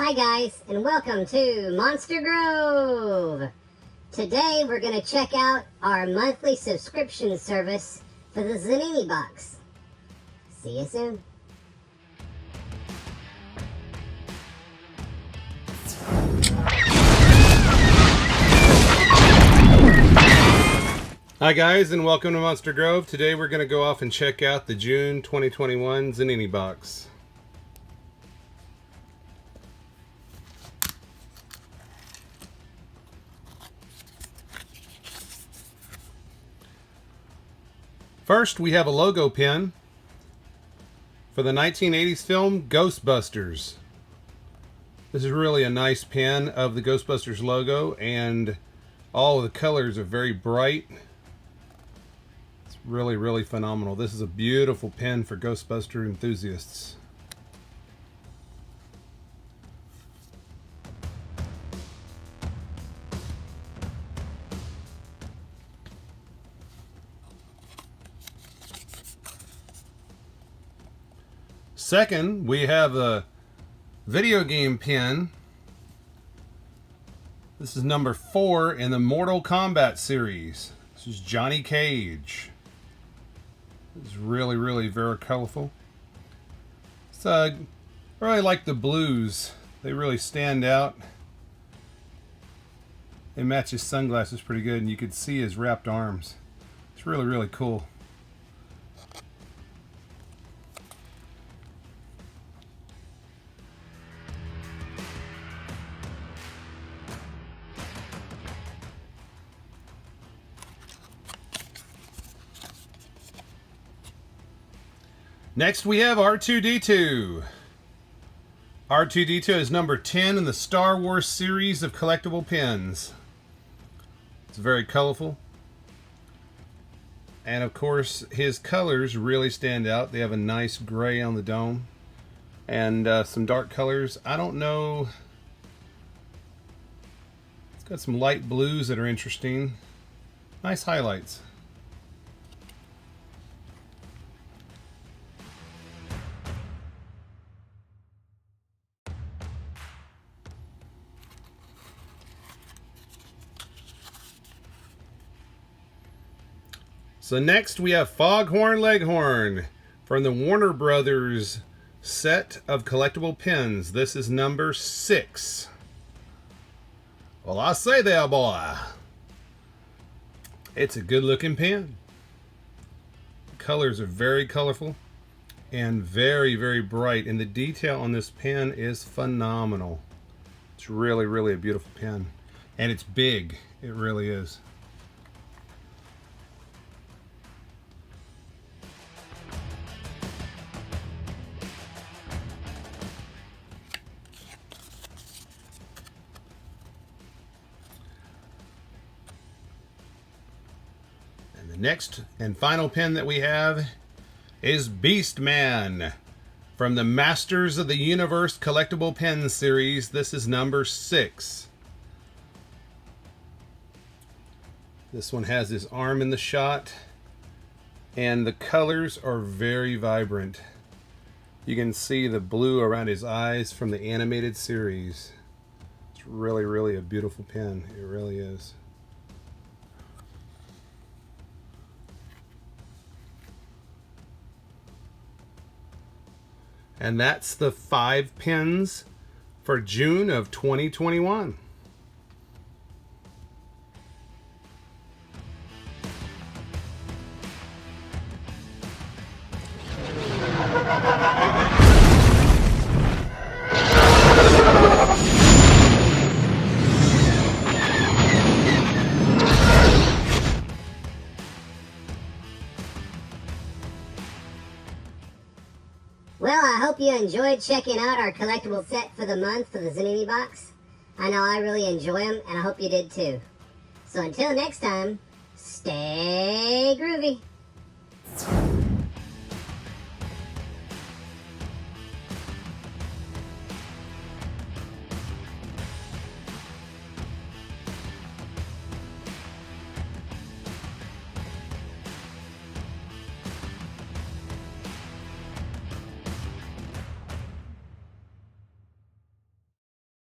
Hi guys, and welcome to Monster Grove! Today we're going to check out our monthly subscription service for the Zaninibox. See you soon. Hi guys, and welcome to Monster Grove. Today we're going to go off and check out the June 2021 Zaninibox. First, we have a logo pin for the 1980s film Ghostbusters. This is really a nice pin of the Ghostbusters logo, and all of the colors are very bright. It's really phenomenal. This is a beautiful pin for Ghostbuster enthusiasts. Second, we have a video game pin. This is number 4 in the Mortal Kombat series. This is Johnny Cage. It's really very colorful. So I really like the blues. They really stand out. They match his sunglasses pretty good, and you can see his wrapped arms. It's really cool. Next we have R2-D2. R2-D2 is number 10 in the Star Wars series of collectible pins. It's very colorful. And of course his colors really stand out. They have a nice gray on the dome and some dark colors. I don't know. It's got some light blues that are interesting. Nice highlights. So next we have Foghorn Leghorn from the Warner Brothers set of collectible pins. This is number 6. Well, I say there, boy. It's a good looking pin. The colors are very colorful and very bright, and the detail on this pin is phenomenal. It's really a beautiful pin, and it's big. It really is. Next and final pin that we have is Beastman from the Masters of the Universe collectible pin series. This is number 6. This one has his arm in the shot, and the colors are very vibrant. You can see the blue around his eyes from the animated series. It's really a beautiful pin. It really is. And that's the 5 pins for June of 2021. Well, I hope you enjoyed checking out our collectible set for the month for the Zaninibox. I know I really enjoy them, and I hope you did too. So until next time, stay groovy.